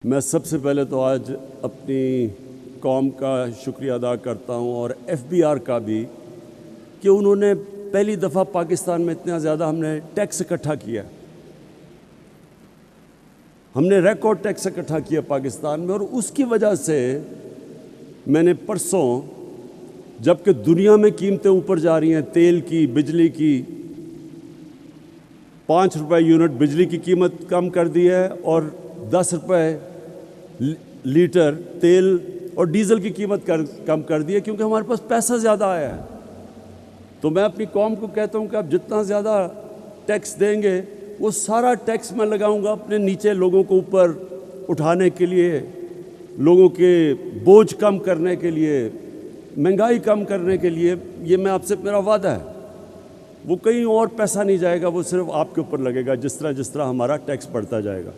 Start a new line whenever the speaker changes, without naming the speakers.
میں سب سے پہلے تو آج اپنی قوم کا شکریہ ادا کرتا ہوں اور ایف بی آر کا بھی کہ انہوں نے پہلی دفعہ پاکستان میں اتنا زیادہ ہم نے ٹیکس اکٹھا کیا. ہم نے ریکارڈ ٹیکس اکٹھا کیا پاکستان میں، اور اس کی وجہ سے میں نے پرسوں، جبکہ دنیا میں قیمتیں اوپر جا رہی ہیں، تیل کی، بجلی کی، 5 روپے یونٹ بجلی کی قیمت کم کر دی ہے اور 10 روپے لیٹر تیل اور ڈیزل کی قیمت کم کر دی ہے، کیونکہ ہمارے پاس پیسہ زیادہ آیا ہے. تو میں اپنی قوم کو کہتا ہوں کہ آپ جتنا زیادہ ٹیکس دیں گے وہ سارا ٹیکس میں لگاؤں گا اپنے نیچے لوگوں کو اوپر اٹھانے کے لیے، لوگوں کے بوجھ کم کرنے کے لیے، مہنگائی کم کرنے کے لیے. یہ میں آپ سے میرا وعدہ ہے. وہ کہیں اور پیسہ نہیں جائے گا، وہ صرف آپ کے اوپر لگے گا جس طرح ہمارا ٹیکس بڑھتا جائے گا.